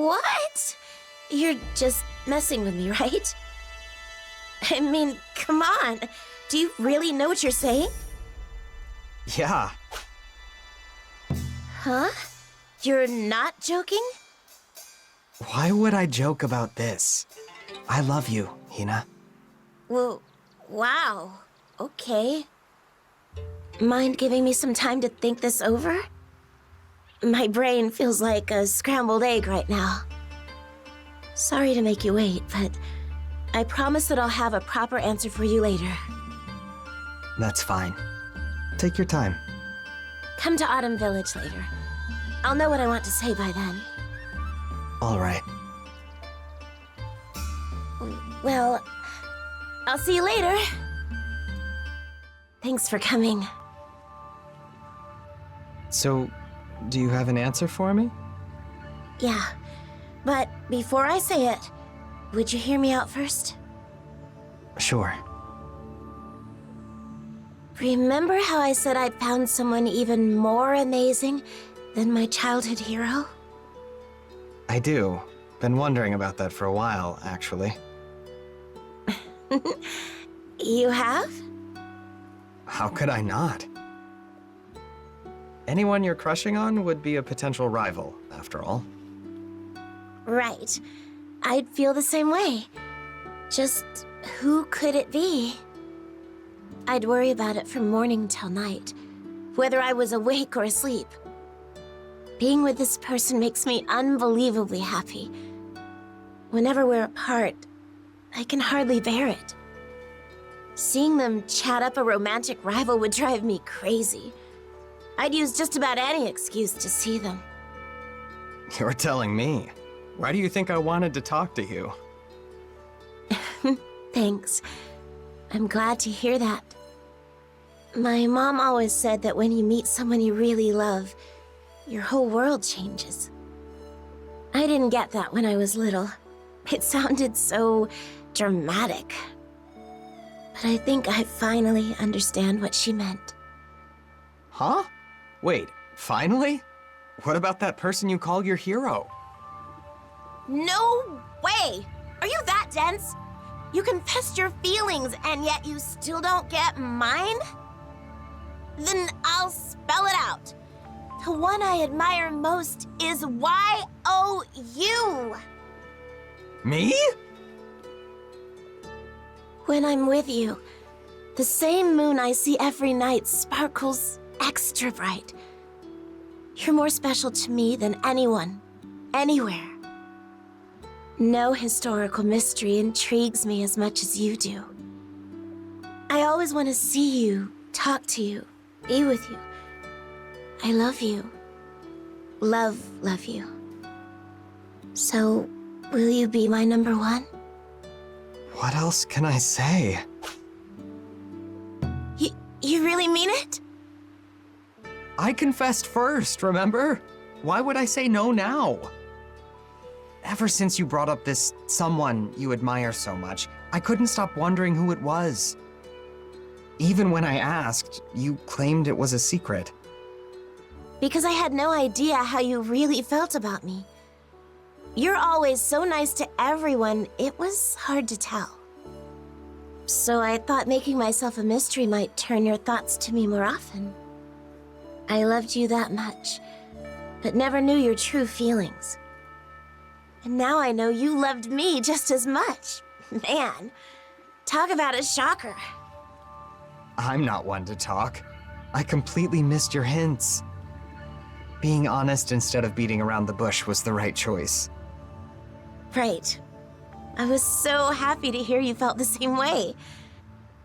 What? You're just messing with me, right? I mean, come on. Do you really know what you're saying? Yeah. Huh? You're not joking? Why would I joke about this? I love you, Hina. Well, wow. Okay. Mind giving me some time to think this over? My brain feels like a scrambled egg right now. Sorry to make you wait, but I promise that I'll have a proper answer for you later. That's fine. Take your time. Come to Autumn Village later. I'll know what I want to say by then. All right. Well, I'll see you later. Thanks for coming. So, do you have an answer for me? Yeah, but before I say it, would you hear me out first? Sure. Remember how I said I'd found someone even more amazing than my childhood hero? I do. Been wondering about that for a while, actually. You have? How could I not? Anyone you're crushing on would be a potential rival, after all. Right. I'd feel the same way. Just who could it be? I'd worry about it from morning till night, whether I was awake or asleep. Being with this person makes me unbelievably happy. Whenever we're apart, I can hardly bear it. Seeing them chat up a romantic rival would drive me crazy. I'd use just about any excuse to see them. You're telling me. Why do you think I wanted to talk to you? Thanks. I'm glad to hear that. My mom always said that when you meet someone you really love, your whole world changes. I didn't get that when I was little. It sounded so dramatic. But I think I finally understand what she meant. Huh? Wait, finally? What about that person you call your hero? No way! Are you that dense? You confessed your feelings and yet you still don't get mine? Then I'll spell it out. The one I admire most is Y-O-U. Me? When I'm with you, the same moon I see every night sparkles extra bright. You're more special to me than anyone, anywhere. No historical mystery intrigues me as much as you do. I always want to see you, talk to you, be with you. I love you. Love you. So, will you be my number one? What else can I say? You really mean it? I confessed first, remember? Why would I say no now? Ever since you brought up this someone you admire so much, I couldn't stop wondering who it was. Even when I asked, you claimed it was a secret. Because I had no idea how you really felt about me. You're always so nice to everyone, it was hard to tell. So I thought making myself a mystery might turn your thoughts to me more often. I loved you that much, but never knew your true feelings. And now I know you loved me just as much. Man, talk about a shocker. I'm not one to talk. I completely missed your hints. Being honest instead of beating around the bush was the right choice. Right. I was so happy to hear you felt the same way.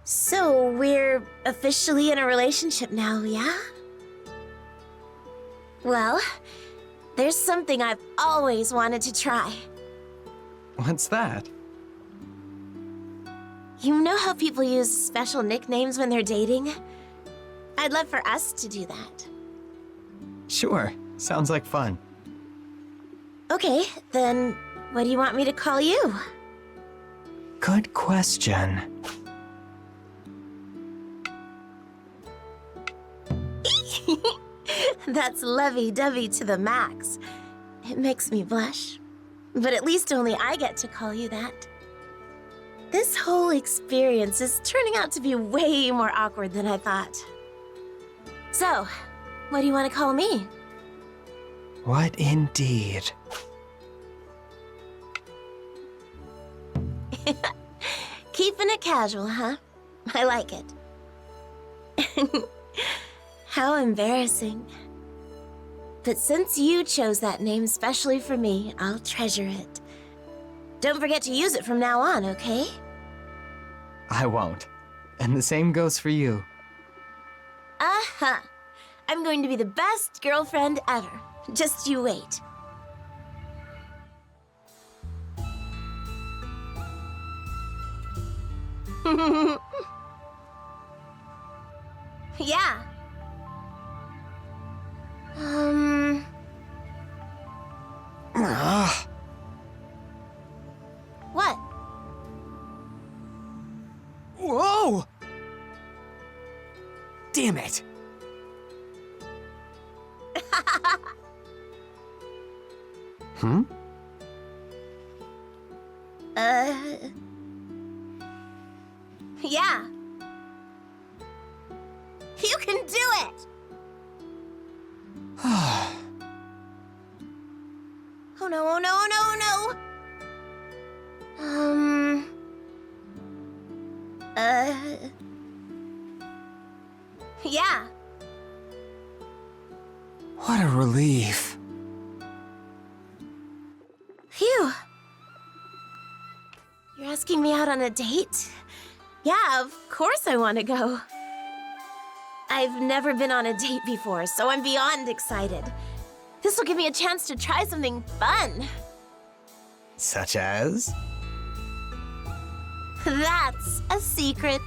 So, we're officially in a relationship now, yeah? Well, there's something I've always wanted to try. What's that? You know how people use special nicknames when they're dating? I'd love for us to do that. Sure, sounds like fun. Okay, then what do you want me to call you? Good question. That's lovey-dovey to the max. It makes me blush. But at least only I get to call you that. This whole experience is turning out to be way more awkward than I thought. So, what do you want to call me? What indeed? Keeping it casual, huh? I like it. How embarrassing. But since you chose that name specially for me, I'll treasure it. Don't forget to use it from now on, okay? I won't. And the same goes for you. Uh-huh. I'm going to be the best girlfriend ever. Just you wait. Yeah. Ugh. What? Whoa! Damn it! Hmm? Yeah. You can do it! Oh no, oh no, oh no, oh no! Yeah. What a relief. Phew. You're asking me out on a date? Yeah, of course I want to go. I've never been on a date before, so I'm beyond excited. This will give me a chance to try something fun. Such as? That's a secret.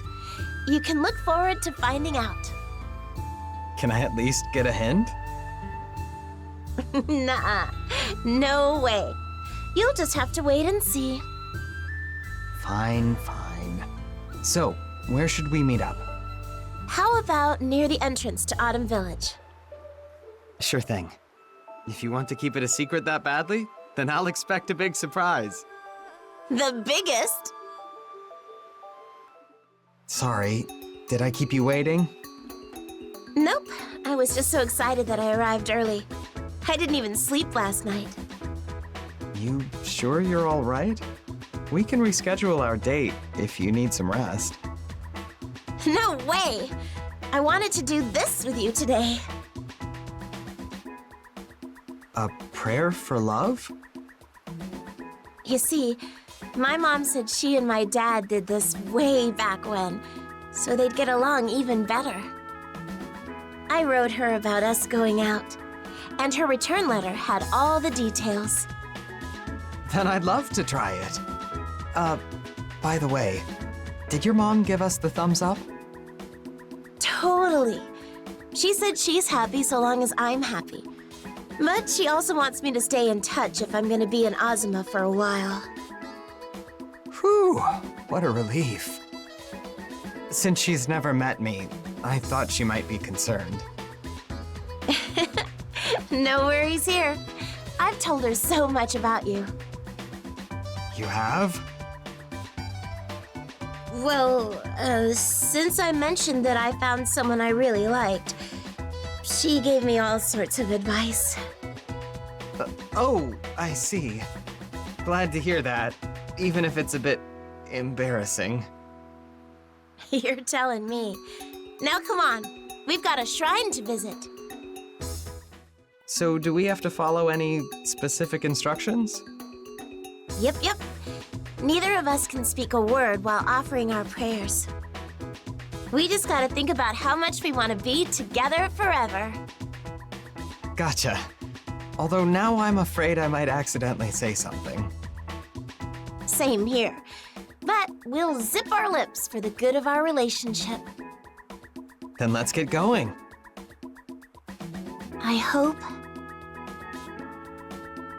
You can look forward to finding out. Can I at least get a hint? Nuh-uh. No way. You'll just have to wait and see. Fine, fine. So, where should we meet up? How about near the entrance to Autumn Village? Sure thing. If you want to keep it a secret that badly, then I'll expect a big surprise. The biggest? Sorry, did I keep you waiting? Nope. I was just so excited that I arrived early. I didn't even sleep last night. You sure you're all right? We can reschedule our date if you need some rest. No way! I wanted to do this with you today. A prayer for love? You see, my mom said she and my dad did this way back when, so they'd get along even better. I wrote her about us going out, and her return letter had all the details. Then I'd love to try it. By the way, did your mom give us the thumbs up? Totally. She said she's happy so long as I'm happy. But she also wants me to stay in touch if I'm gonna be in Azuma for a while. Whew, what a relief. Since she's never met me, I thought she might be concerned. No worries here. I've told her so much about you. You have? Well, since I mentioned that I found someone I really liked, she gave me all sorts of advice. Oh, I see. Glad to hear that, even if it's a bit embarrassing. You're telling me. Now come on, we've got a shrine to visit. So do we have to follow any specific instructions? Yep. Neither of us can speak a word while offering our prayers. We just gotta think about how much we want to be together forever. Gotcha. Although now I'm afraid I might accidentally say something. Same here. But we'll zip our lips for the good of our relationship. Then let's get going. I hope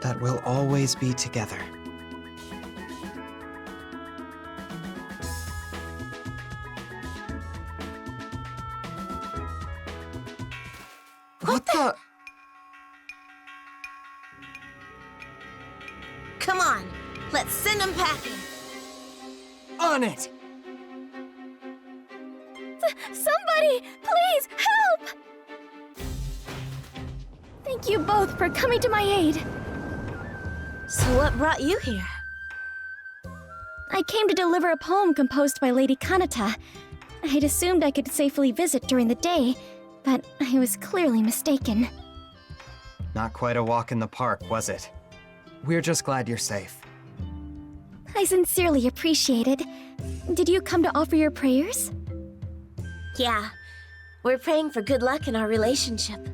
that we'll always be together. What the? Come on, let's send them packing. On it! Somebody, please help! Thank you both for coming to my aid. So what brought you here? I came to deliver a poem composed by Lady Kanata. I'd assumed I could safely visit during the day, but I was clearly mistaken. Not quite a walk in the park, was it? We're just glad you're safe. I sincerely appreciate it. Did you come to offer your prayers? Yeah, we're praying for good luck in our relationship.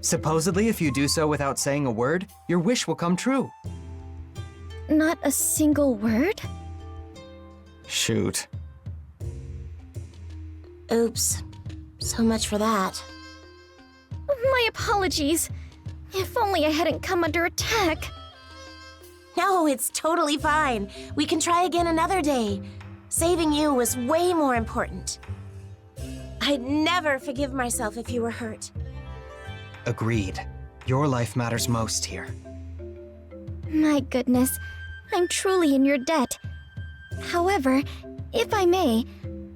Supposedly, if you do so without saying a word, your wish will come true. Not a single word? Shoot. Oops. So much for that. My apologies. If only I hadn't come under attack. No, it's totally fine. We can try again another day. Saving you was way more important. I'd never forgive myself if you were hurt. Agreed. Your life matters most here. My goodness, I'm truly in your debt. However, if I may,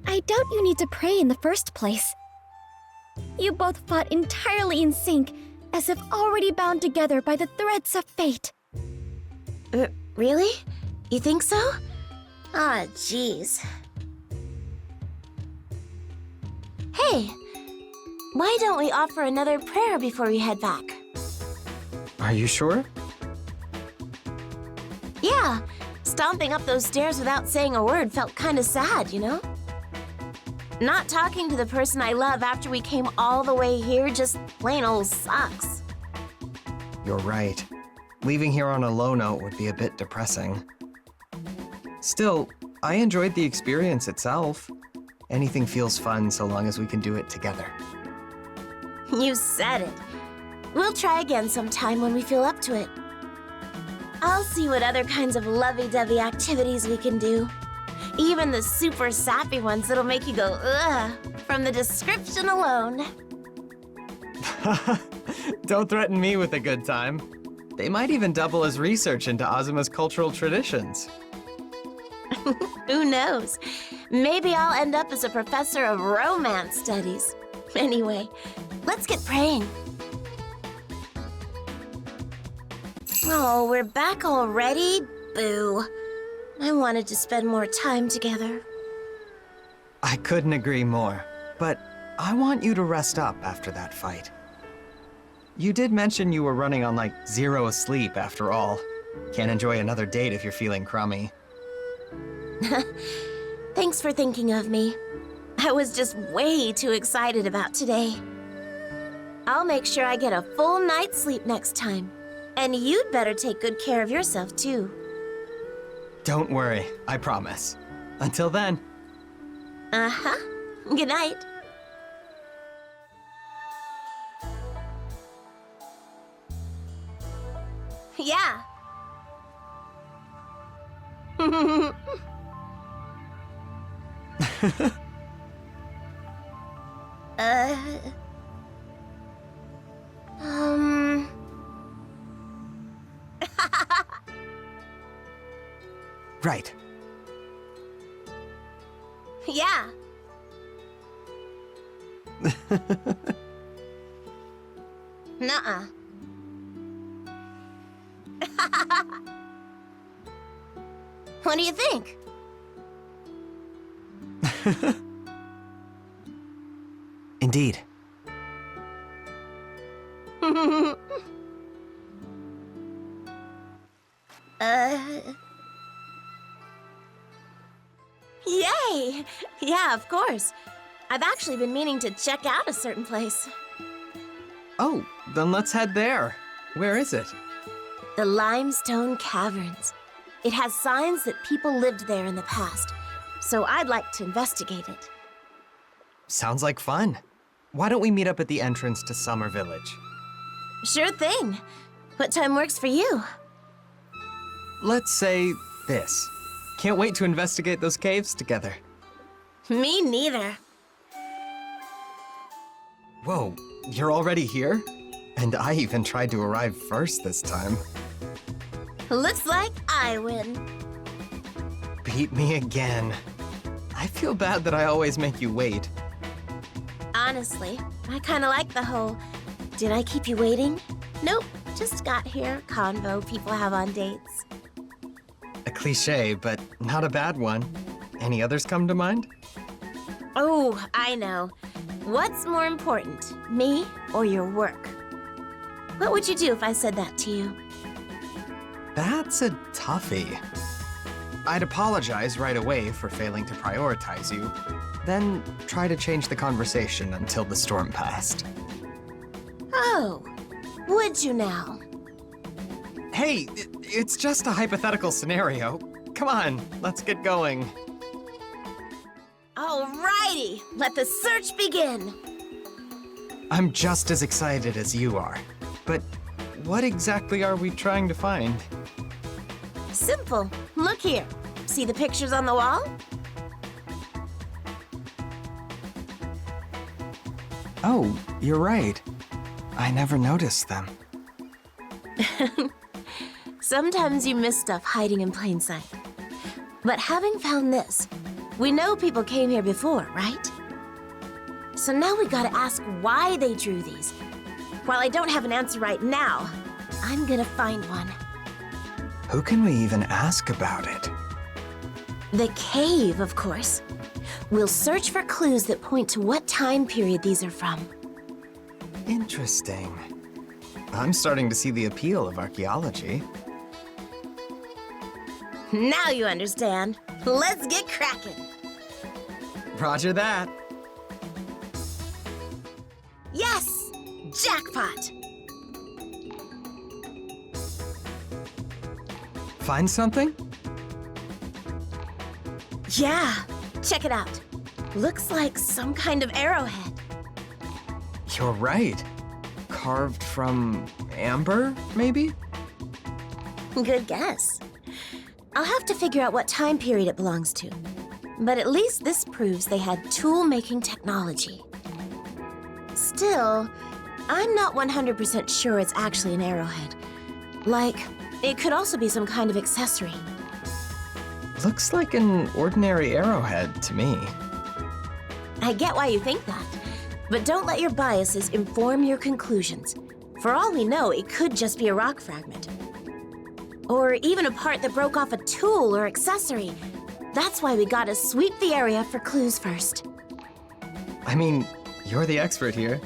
I doubt you need to pray in the first place. You both fought entirely in sync, as if already bound together by the threads of fate. Really? You think so? Ah, jeez. Hey, why don't we offer another prayer before we head back? Are you sure? Yeah, stomping up those stairs without saying a word felt kind of sad, you know? Not talking to the person I love after we came all the way here just plain old sucks. You're right. Leaving here on a low note would be a bit depressing. Still, I enjoyed the experience itself. Anything feels fun so long as we can do it together. You said it. We'll try again sometime when we feel up to it. I'll see what other kinds of lovey-dovey activities we can do. Even the super sappy ones that'll make you go, ugh, from the description alone. Don't threaten me with a good time. They might even double as research into Azuma's cultural traditions. Who knows? Maybe I'll end up as a professor of romance studies. Anyway, let's get praying. Oh, we're back already? Boo. I wanted to spend more time together. I couldn't agree more, but I want you to rest up after that fight. You did mention you were running on like 0 sleep after all. Can't enjoy another date if you're feeling crummy. Thanks for thinking of me. I was just way too excited about today. I'll make sure I get a full night's sleep next time. And you'd better take good care of yourself, too. Don't worry, I promise. Until then. Uh-huh. Good night. Yeah. Um... Right. Yeah. Nuh-uh. What do you think? Indeed. Yay! Yeah, of course. I've actually been meaning to check out a certain place. Oh, then let's head there. Where is it? The Limestone Caverns. It has signs that people lived there in the past, so I'd like to investigate it. Sounds like fun. Why don't we meet up at the entrance to Summer Village? Sure thing. What time works for you? Let's say this. Can't wait to investigate those caves together. Me neither. Whoa, you're already here? And I even tried to arrive first this time. Looks like I win. Beat me again. I feel bad that I always make you wait. Honestly, I kinda like the whole, did I keep you waiting? Nope, just got here convo people have on dates. A cliche, but not a bad one. Any others come to mind? Oh, I know. What's more important, me or your work? What would you do if I said that to you? That's a toughie. I'd apologize right away for failing to prioritize you, then try to change the conversation until the storm passed. Oh, would you now? Hey, it's just a hypothetical scenario. Come on, let's get going. Alrighty, let the search begin. I'm just as excited as you are. But what exactly are we trying to find? Simple. Look here. See the pictures on the wall? Oh, you're right. I never noticed them. Sometimes you miss stuff hiding in plain sight. But having found this, we know people came here before, right? So now we gotta ask why they drew these. While I don't have an answer right now, I'm gonna find one. Who can we even ask about it? The cave, of course. We'll search for clues that point to what time period these are from. Interesting. I'm starting to see the appeal of archaeology. Now you understand. Let's get cracking. Roger that. Yes! Jackpot! Find something? Yeah, check it out. Looks like some kind of arrowhead. You're right. Carved from amber, maybe? Good guess. I'll have to figure out what time period it belongs to. But at least this proves they had tool-making technology. Still, I'm not 100% sure it's actually an arrowhead. Like, it could also be some kind of accessory. Looks like an ordinary arrowhead to me. I get why you think that, but don't let your biases inform your conclusions. For all we know, it could just be a rock fragment. Or even a part that broke off a tool or accessory. That's why we gotta sweep the area for clues first. I mean, you're the expert here.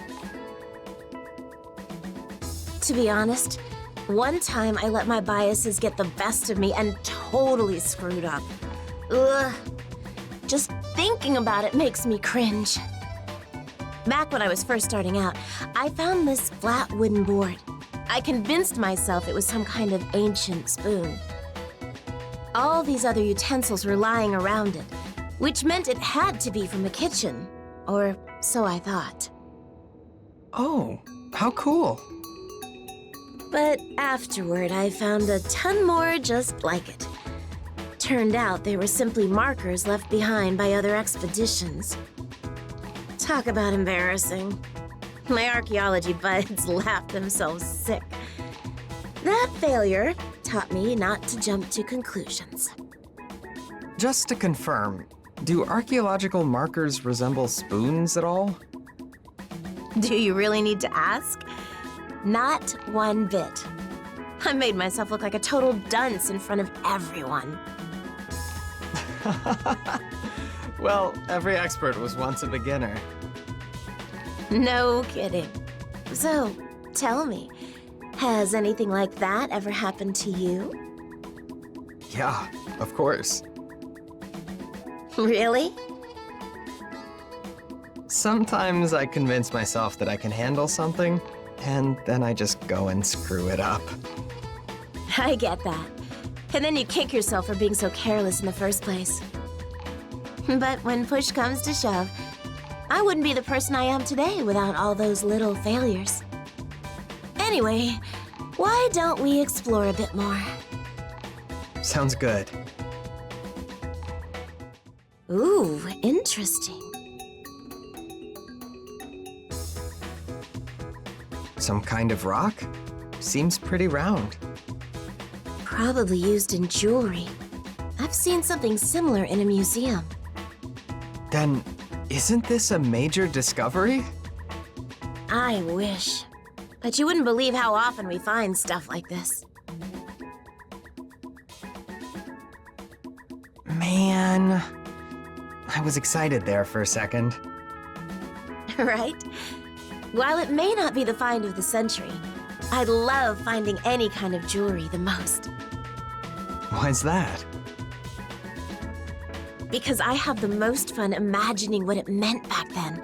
To be honest, one time I let my biases get the best of me and totally screwed up. Ugh. Just thinking about it makes me cringe. Back when I was first starting out, I found this flat wooden board. I convinced myself it was some kind of ancient spoon. All these other utensils were lying around it, which meant it had to be from the kitchen, or so I thought. Oh, how cool. But afterward, I found a ton more just like it. Turned out they were simply markers left behind by other expeditions. Talk about embarrassing. My archaeology buds laughed themselves sick. That failure taught me not to jump to conclusions. Just to confirm, do archaeological markers resemble spoons at all? Do you really need to ask? Not one bit. I made myself look like a total dunce in front of everyone. Well, every expert was once a beginner. No kidding. So, tell me, has anything like that ever happened to you? Yeah, of course. Really? Sometimes I convince myself that I can handle something, and then I just go and screw it up. I get that. And then you kick yourself for being so careless in the first place. But when push comes to shove, I wouldn't be the person I am today without all those little failures. Anyway, why don't we explore a bit more? Sounds good. Ooh, interesting. Some kind of rock? Seems pretty round. Probably used in jewelry. I've seen something similar in a museum. Then, isn't this a major discovery? I wish. But you wouldn't believe how often we find stuff like this. Man, I was excited there for a second. Right? While it may not be the find of the century, I love finding any kind of jewelry the most. Why's that? Because I have the most fun imagining what it meant back then.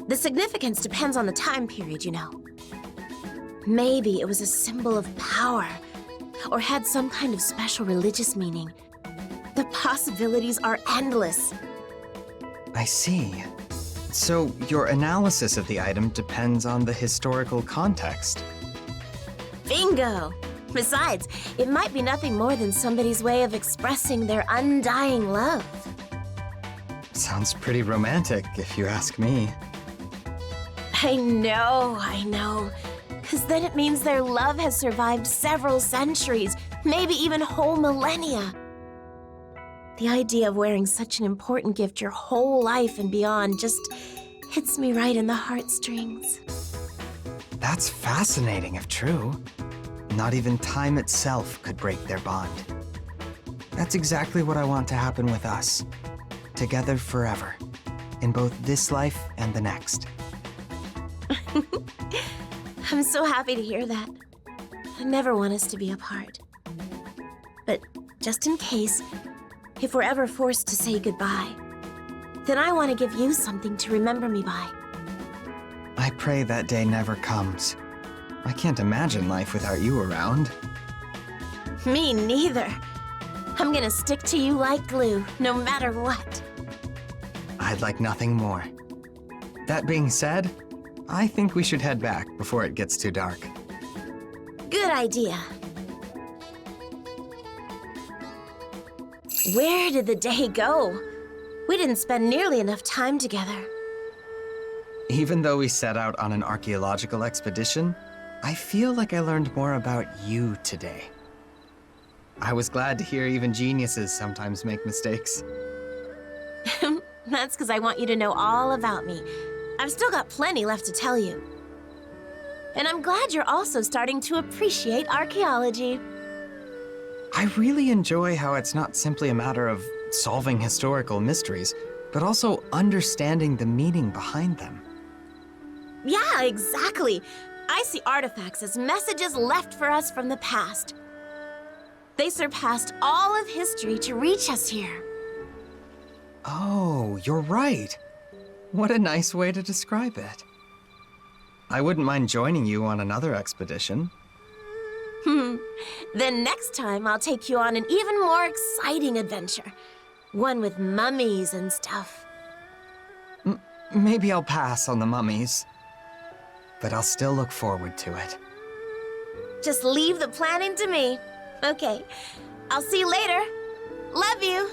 The significance depends on the time period, you know. Maybe it was a symbol of power, or had some kind of special religious meaning. The possibilities are endless. I see. So, your analysis of the item depends on the historical context. Bingo! Besides, it might be nothing more than somebody's way of expressing their undying love. Sounds pretty romantic, if you ask me. I know. Because then it means their love has survived several centuries, maybe even whole millennia. The idea of wearing such an important gift your whole life and beyond just hits me right in the heartstrings. That's fascinating if true. Not even time itself could break their bond. That's exactly what I want to happen with us. Together forever. In both this life and the next. I'm so happy to hear that. I never want us to be apart. But just in case, if we're ever forced to say goodbye, then I want to give you something to remember me by. I pray that day never comes. I can't imagine life without you around. Me neither. I'm gonna stick to you like glue, no matter what. I'd like nothing more. That being said, I think we should head back before it gets too dark. Good idea. Where did the day go? We didn't spend nearly enough time together. Even though we set out on an archaeological expedition, I feel like I learned more about you today. I was glad to hear even geniuses sometimes make mistakes. That's because I want you to know all about me. I've still got plenty left to tell you. And I'm glad you're also starting to appreciate archaeology. I really enjoy how it's not simply a matter of solving historical mysteries, but also understanding the meaning behind them. Yeah, exactly. I see artifacts as messages left for us from the past. They surpassed all of history to reach us here. Oh, you're right. What a nice way to describe it. I wouldn't mind joining you on another expedition. Then next time I'll take you on an even more exciting adventure. One with mummies and stuff. Maybe I'll pass on the mummies. But I'll still look forward to it. Just leave the planning to me. Okay, I'll see you later. Love you.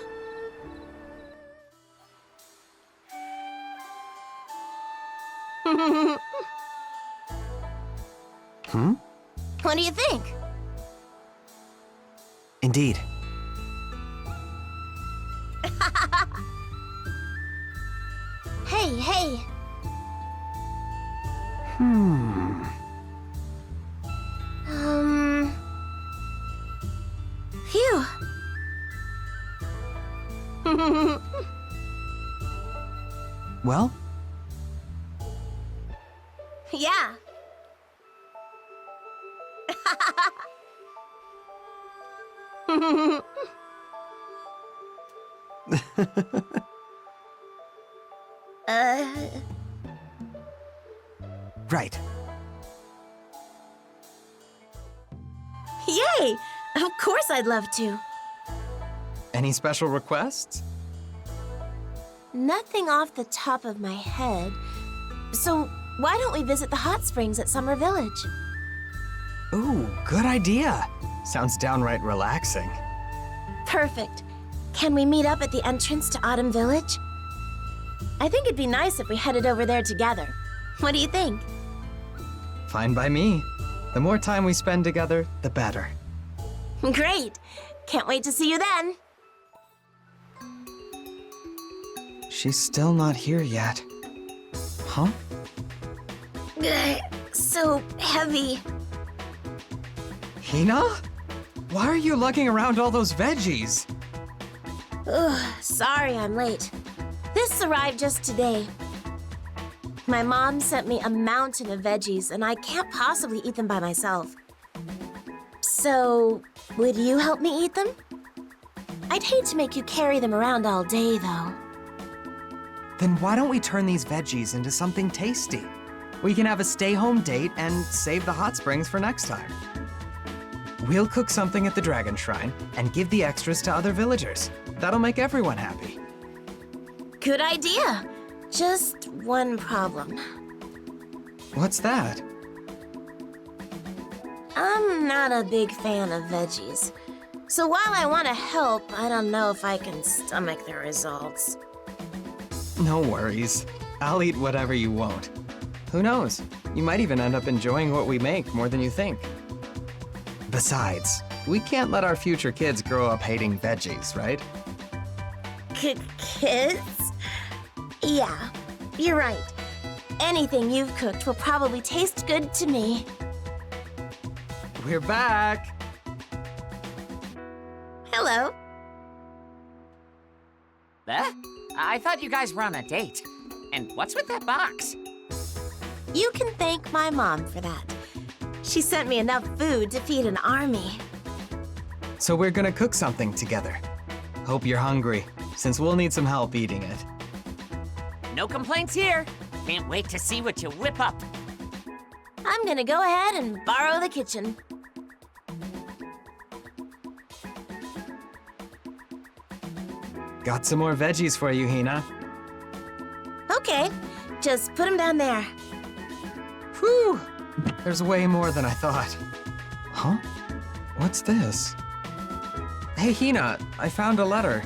What do you think? Indeed. Hey. Phew. Well? Yeah. Right. Yay! Of course I'd love to. Any special requests? Nothing off the top of my head. So why don't we visit the hot springs at Summer Village? Ooh, good idea. Sounds downright relaxing. Perfect. Can we meet up at the entrance to Autumn Village? I think it'd be nice if we headed over there together. What do you think? Fine by me. The more time we spend together, the better. Great! Can't wait to see you then. She's still not here yet. Huh? Ugh, so heavy. Hina? Why are you lugging around all those veggies? Ugh, sorry I'm late. This arrived just today. My mom sent me a mountain of veggies, and I can't possibly eat them by myself. So, would you help me eat them? I'd hate to make you carry them around all day, though. Then why don't we turn these veggies into something tasty? We can have a stay-home date and save the hot springs for next time. We'll cook something at the Dragon Shrine and give the extras to other villagers. That'll make everyone happy. Good idea. Just one problem. What's that? I'm not a big fan of veggies. So while I want to help, I don't know if I can stomach the results. No worries. I'll eat whatever you won't. Who knows? You might even end up enjoying what we make more than you think. Besides, we can't let our future kids grow up hating veggies, right? Kids? Yeah, you're right. Anything you've cooked will probably taste good to me. We're back! Hello. I thought you guys were on a date. And what's with that box? You can thank my mom for that. She sent me enough food to feed an army. So we're gonna cook something together. Hope you're hungry, since we'll need some help eating it. No complaints here. Can't wait to see what you whip up. I'm gonna go ahead and borrow the kitchen. Got some more veggies for you, Hina. Okay, just put them down there. Whew! There's way more than I thought. Huh? What's this? Hey, Hina, I found a letter.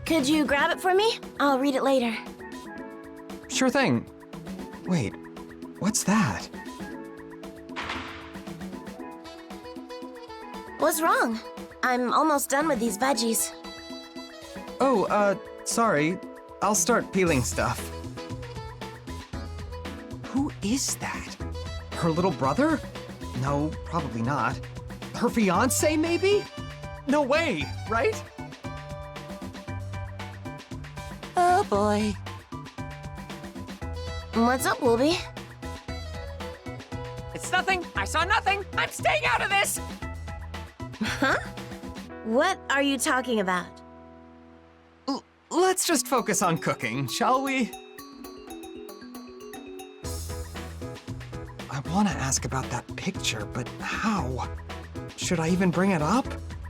Could you grab it for me? I'll read it later. Sure thing. Wait, what's that? What's wrong? I'm almost done with these veggies. Oh, sorry. I'll start peeling stuff. Who is that? Her little brother? No, probably not. Her fiancé, maybe? No way, right? Oh boy. What's up, Wolby? It's nothing. I saw nothing. I'm staying out of this. Huh? What are you talking about? Let's just focus on cooking, shall we? I want to ask about that picture, but how? Should I even bring it up?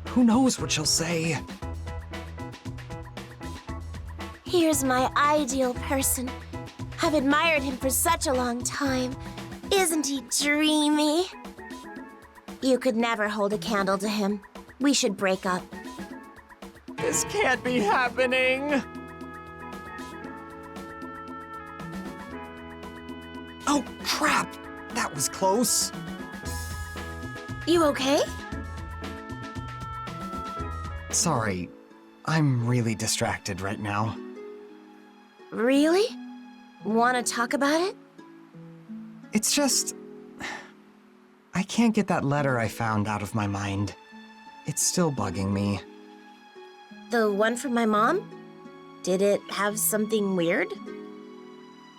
Who knows what she'll say? Here's my ideal person. I've admired him for such a long time. Isn't he dreamy? You could never hold a candle to him. We should break up. This can't be happening! Oh, crap! That was close. You okay? Sorry, I'm really distracted right now. Really? Want to talk about it? It's just... I can't get that letter I found out of my mind. It's still bugging me. The one from my mom? Did it have something weird?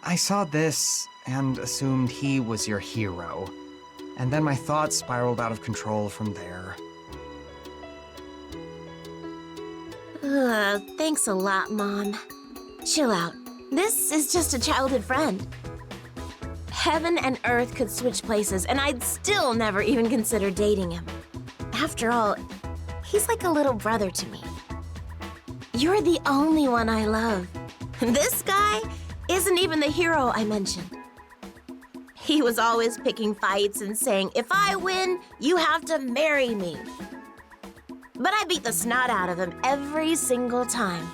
I saw this and assumed he was your hero. And then my thoughts spiraled out of control from there. Thanks a lot, Mom. Chill out. This is just a childhood friend. Heaven and earth could switch places, and I'd still never even consider dating him. After all, he's like a little brother to me. You're the only one I love. This guy isn't even the hero I mentioned. He was always picking fights and saying, if I win, you have to marry me. But I beat the snot out of him every single time.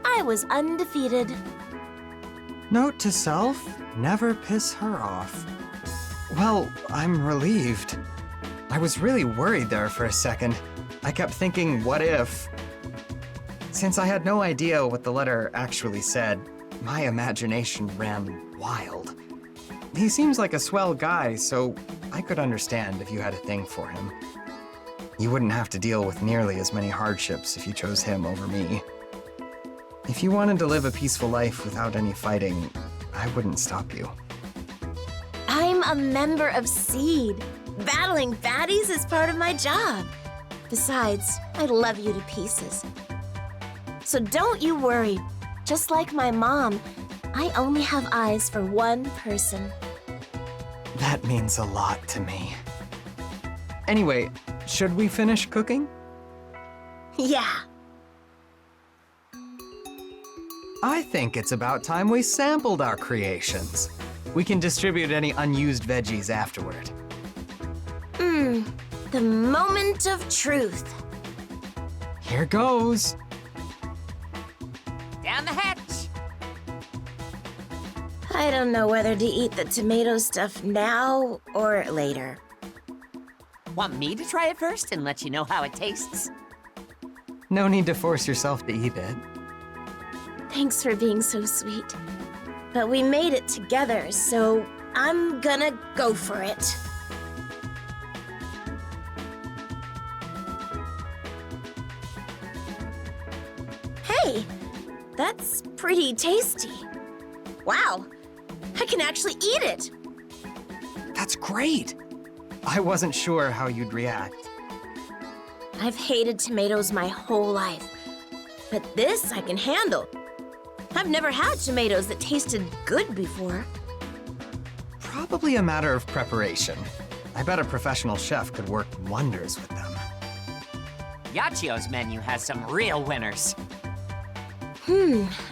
I was undefeated. Note to self, never piss her off. Well, I'm relieved. I was really worried there for a second. I kept thinking, what if? Since I had no idea what the letter actually said, my imagination ran wild. He seems like a swell guy, so I could understand if you had a thing for him. You wouldn't have to deal with nearly as many hardships if you chose him over me. If you wanted to live a peaceful life without any fighting, I wouldn't stop you. I'm a member of SEED. Battling baddies is part of my job. Besides, I love you to pieces. So don't you worry. Just like my mom, I only have eyes for one person. That means a lot to me. Anyway, should we finish cooking? Yeah. I think it's about time we sampled our creations. We can distribute any unused veggies afterward. The moment of truth. Here goes. Down the hatch. I don't know whether to eat the tomato stuff now or later. Want me to try it first and let you know how it tastes? No need to force yourself to eat it. Thanks for being so sweet. But we made it together, so I'm gonna go for it. Hey, that's pretty tasty. Wow, I can actually eat it. That's great. I wasn't sure how you'd react. I've hated tomatoes my whole life, but this I can handle. I've never had tomatoes that tasted good before. Probably a matter of preparation. I bet a professional chef could work wonders with them. Yachiyo's menu has some real winners.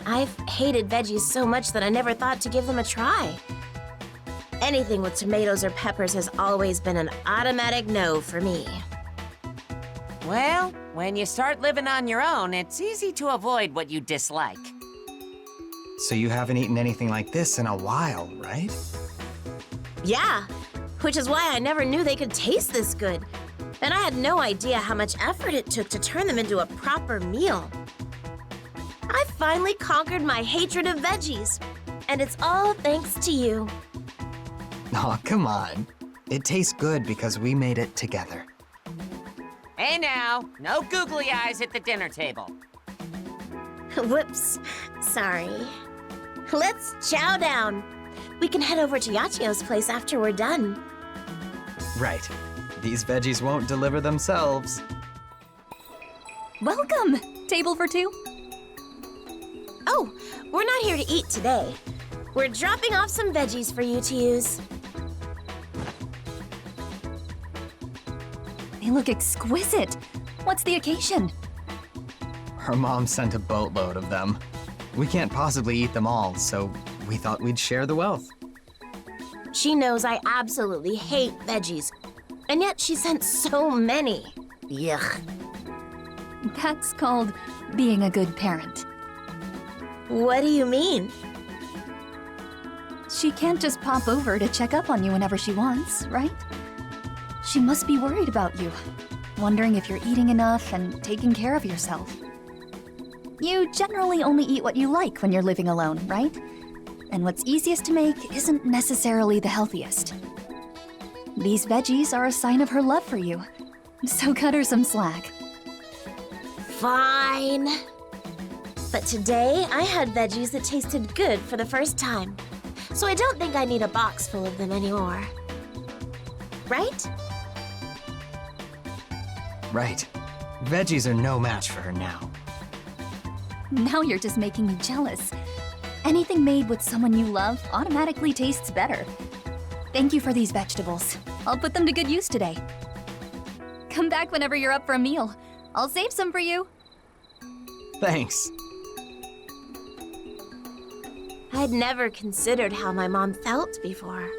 I've hated veggies so much that I never thought to give them a try. Anything with tomatoes or peppers has always been an automatic no for me. Well, when you start living on your own, it's easy to avoid what you dislike. So you haven't eaten anything like this in a while, right? Yeah, which is why I never knew they could taste this good. And I had no idea how much effort it took to turn them into a proper meal. I finally conquered my hatred of veggies, and it's all thanks to you. Aw, come on. It tastes good because we made it together. Hey now, no googly eyes at the dinner table. Whoops, sorry. Let's chow down. We can head over to Yachiyo's place after we're done. Right. These veggies won't deliver themselves. Welcome! Table for two? Oh, we're not here to eat today. We're dropping off some veggies for you to use. They look exquisite. What's the occasion? Her mom sent a boatload of them. We can't possibly eat them all, so we thought we'd share the wealth. She knows I absolutely hate veggies, and yet she sent so many. Yuck. That's called being a good parent. What do you mean? She can't just pop over to check up on you whenever she wants, right? She must be worried about you, wondering if you're eating enough and taking care of yourself. You generally only eat what you like when you're living alone, right? And what's easiest to make isn't necessarily the healthiest. These veggies are a sign of her love for you, so cut her some slack. Fine. But today, I had veggies that tasted good for the first time. So I don't think I need a box full of them anymore. Right? Right. Veggies are no match for her now. Now you're just making me jealous. Anything made with someone you love automatically tastes better. Thank you for these vegetables. I'll put them to good use today. Come back whenever you're up for a meal. I'll save some for you. Thanks. I'd never considered how my mom felt before.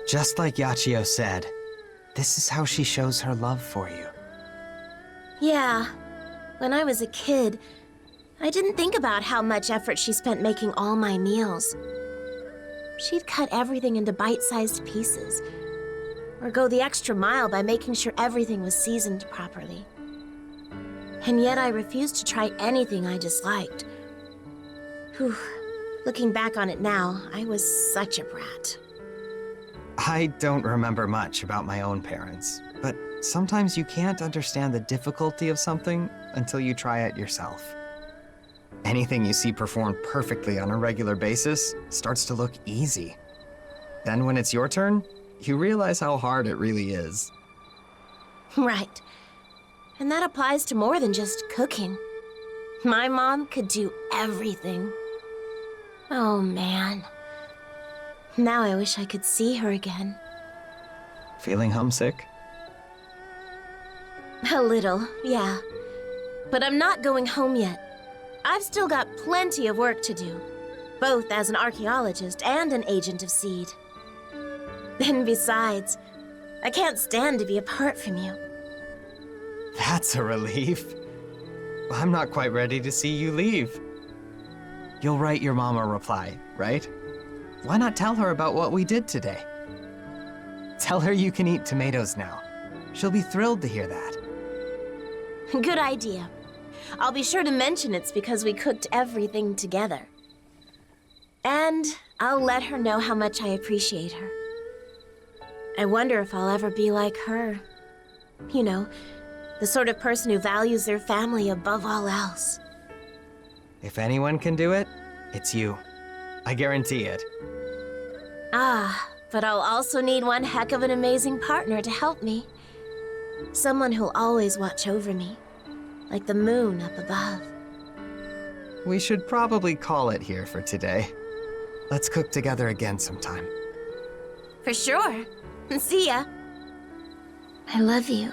Just like Yachiyo said, this is how she shows her love for you. Yeah, when I was a kid, I didn't think about how much effort she spent making all my meals. She'd cut everything into bite-sized pieces. or go the extra mile by making sure everything was seasoned properly. And yet I refused to try anything I disliked. Whew. Looking back on it now, I was such a brat. I don't remember much about my own parents, but sometimes you can't understand the difficulty of something until you try it yourself. Anything you see performed perfectly on a regular basis starts to look easy. Then when it's your turn, you realize how hard it really is. Right. And that applies to more than just cooking. My mom could do everything. Oh, man. Now I wish I could see her again. Feeling homesick? A little, yeah. But I'm not going home yet. I've still got plenty of work to do, both as an archaeologist and an agent of Seed. And besides, I can't stand to be apart from you. That's a relief. I'm not quite ready to see you leave. You'll write your mom a reply, right? Why not tell her about what we did today? Tell her you can eat tomatoes now. She'll be thrilled to hear that. Good idea. I'll be sure to mention it's because we cooked everything together. And I'll let her know how much I appreciate her. I wonder if I'll ever be like her. You know, the sort of person who values their family above all else. If anyone can do it, it's you. I guarantee it. Ah, but I'll also need one heck of an amazing partner to help me. Someone who'll always watch over me, like the moon up above. We should probably call it here for today. Let's cook together again sometime. For sure. See ya. I love you.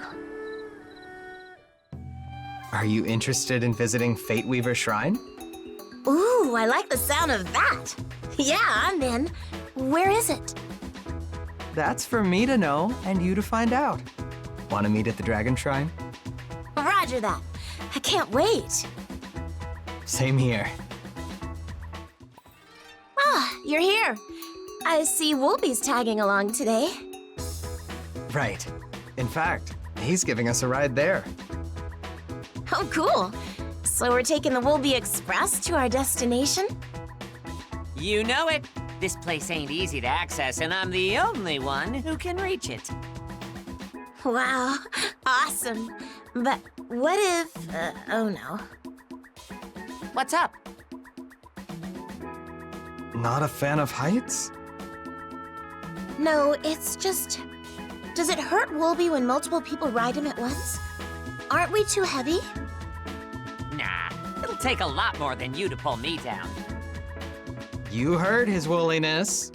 Are you interested in visiting Fateweaver Shrine? Ooh, I like the sound of that. Yeah, I'm in. Where is it? That's for me to know and you to find out. Want to meet at the Dragon Shrine? Roger that. I can't wait. Same here. Ah, you're here. I see Wolby's tagging along today. Right. In fact, he's giving us a ride there. Oh, cool. So we're taking the Wolby Express to our destination? You know it. This place ain't easy to access, and I'm the only one who can reach it. Wow, awesome. But what if... oh no. What's up? Not a fan of heights? No, it's just... Does it hurt Wolby when multiple people ride him at once? Aren't we too heavy? Nah, it'll take a lot more than you to pull me down. You heard his woolliness.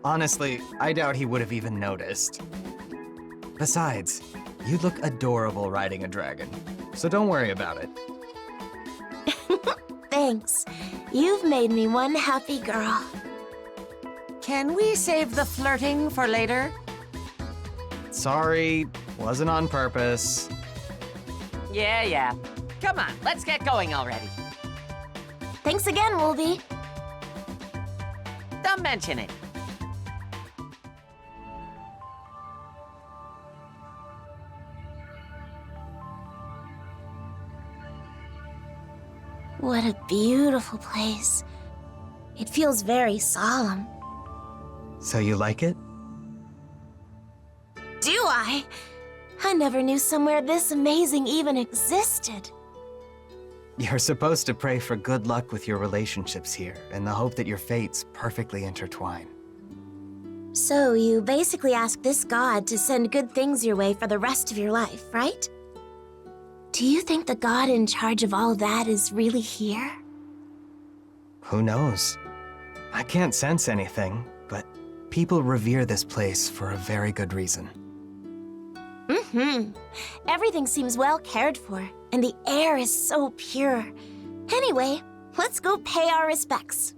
Honestly, I doubt he would have even noticed. Besides, you look adorable riding a dragon, so don't worry about it. Thanks. You've made me one happy girl. Can we save the flirting for later? Sorry, wasn't on purpose. Yeah. Come on, let's get going already. Thanks again, Wolby. Don't mention it. What a beautiful place. It feels very solemn. So you like it? Do I? I never knew somewhere this amazing even existed. You're supposed to pray for good luck with your relationships here, in the hope that your fates perfectly intertwine. So you basically ask this god to send good things your way for the rest of your life, right? Do you think the god in charge of all that is really here? Who knows? I can't sense anything, but people revere this place for a very good reason. Everything seems well cared for, and the air is so pure. Anyway, let's go pay our respects.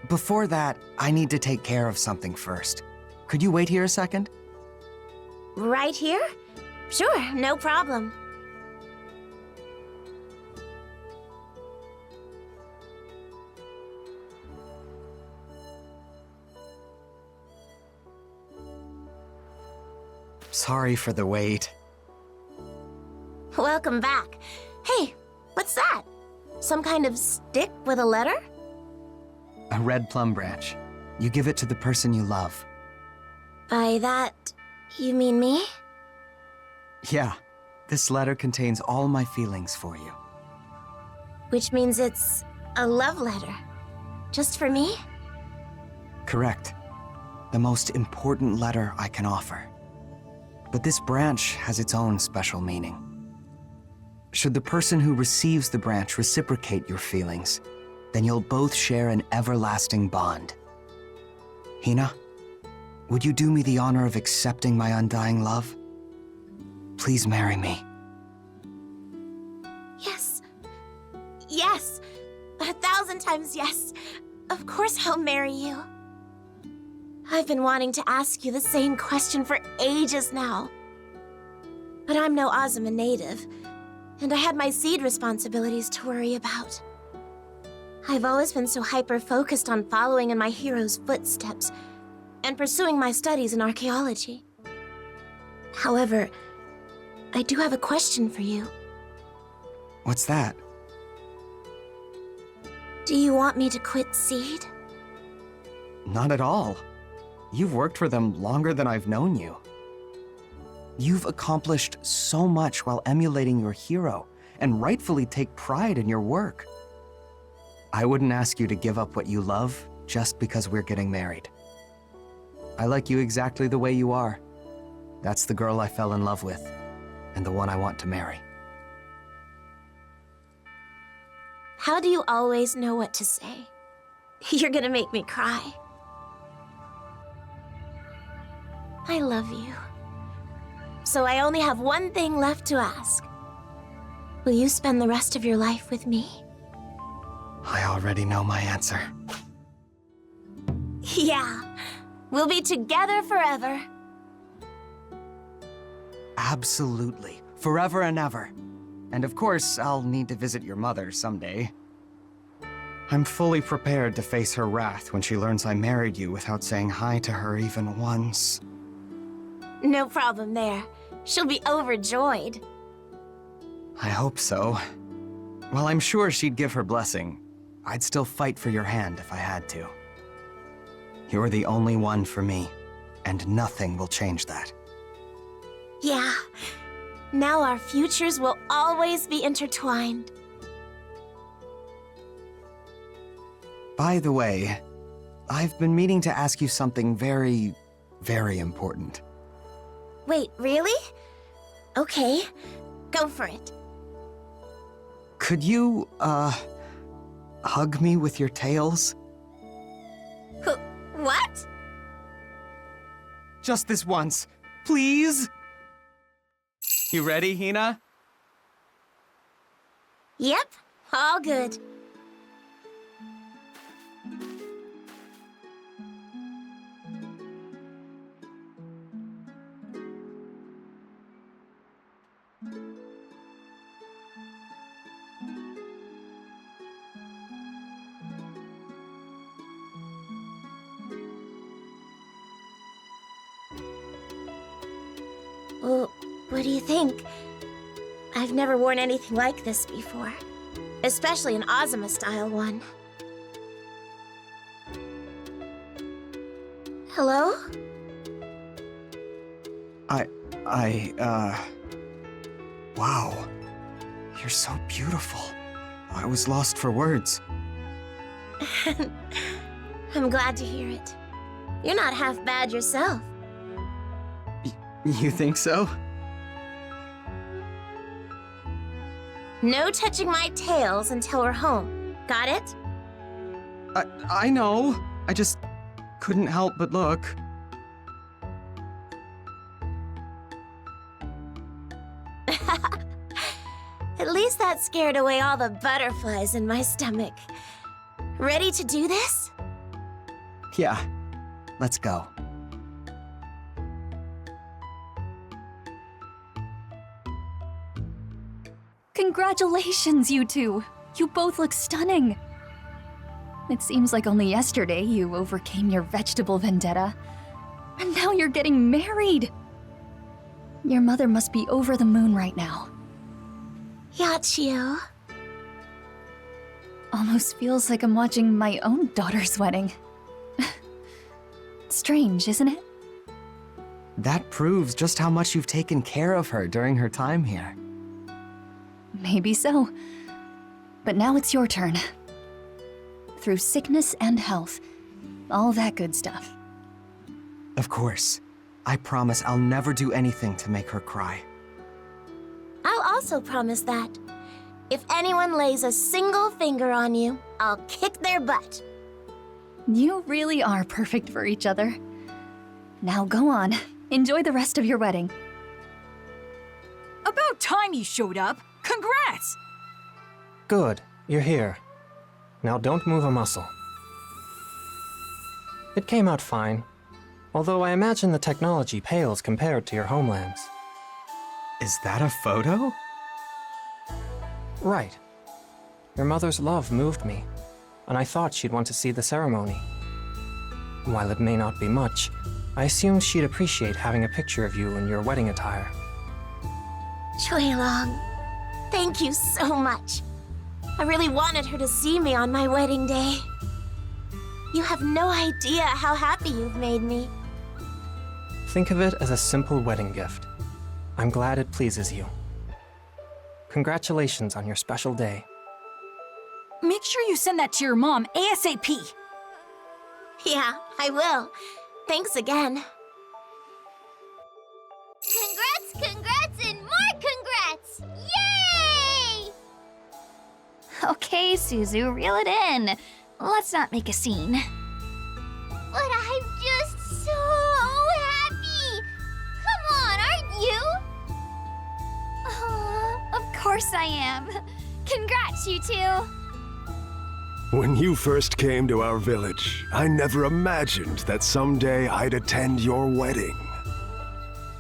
Before that, I need to take care of something first. Could you wait here a second? Right here? Sure, no problem. Sorry for the wait. Welcome back. Hey, what's that? Some kind of stick with a letter? A red plum branch. You give it to the person you love. By that, you mean me? Yeah, this letter contains all my feelings for you. Which means it's a love letter. Just for me? Correct. The most important letter I can offer. But this branch has its own special meaning. Should the person who receives the branch reciprocate your feelings, then you'll both share an everlasting bond. Hina, would you do me the honor of accepting my undying love? Please marry me. Yes. Yes. 1,000 times yes. Of course I'll marry you. I've been wanting to ask you the same question for ages now. But I'm no Azuma native, and I had my seed responsibilities to worry about. I've always been so hyper-focused on following in my hero's footsteps and pursuing my studies in archaeology. However, I do have a question for you. What's that? Do you want me to quit seed? Not at all. You've worked for them longer than I've known you. You've accomplished so much while emulating your hero, and rightfully take pride in your work. I wouldn't ask you to give up what you love just because we're getting married. I like you exactly the way you are. That's the girl I fell in love with, and the one I want to marry. How do you always know what to say? You're gonna make me cry. I love you. So I only have one thing left to ask. Will you spend the rest of your life with me? I already know my answer. Yeah, we'll be together forever. Absolutely. Forever and ever. And of course, I'll need to visit your mother someday. I'm fully prepared to face her wrath when she learns I married you without saying hi to her even once. No problem there. She'll be overjoyed. I hope so. While I'm sure she'd give her blessing, I'd still fight for your hand if I had to. You're the only one for me, and nothing will change that. Yeah. Now our futures will always be intertwined. By the way, I've been meaning to ask you something very, very important. Wait, really? Okay, go for it. Could you, hug me with your tails? What? Just this once, please? You ready, Hina? Yep, all good. Well, what do you think? I've never worn anything like this before. Especially an Azuma-style one. Hello? Wow. You're so beautiful. I was lost for words. I'm glad to hear it. You're not half bad yourself. You think so? No touching my tails until we're home. Got it? I know. I just couldn't help but look. At least that scared away all the butterflies in my stomach. Ready to do this? Yeah. Let's go. Congratulations, you two! You both look stunning! It seems like only yesterday you overcame your vegetable vendetta. And now you're getting married! Your mother must be over the moon right now. Yachiyo. Almost feels like I'm watching my own daughter's wedding. Strange, isn't it? That proves just how much you've taken care of her during her time here. Maybe so. But now it's your turn. Through sickness and health. All that good stuff. Of course. I promise I'll never do anything to make her cry. I'll also promise that. If anyone lays a single finger on you, I'll kick their butt. You really are perfect for each other. Now go on. Enjoy the rest of your wedding. About time you showed up. Congrats! Good, you're here. Now don't move a muscle. It came out fine, although I imagine the technology pales compared to your homelands. Is that a photo? Right. Your mother's love moved me, and I thought she'd want to see the ceremony. While it may not be much, I assumed she'd appreciate having a picture of you in your wedding attire. Shuilong, thank you so much. I really wanted her to see me on my wedding day. You have no idea how happy you've made me. Think of it as a simple wedding gift. I'm glad it pleases you. Congratulations on your special day. Make sure you send that to your mom ASAP. Yeah, I will. Thanks again. Congrats, and more congrats! Yay! Okay, Suzu, reel it in. Let's not make a scene. But I'm just so happy! Come on, aren't you? Of course I am. Congrats, you two. When you first came to our village, I never imagined that someday I'd attend your wedding.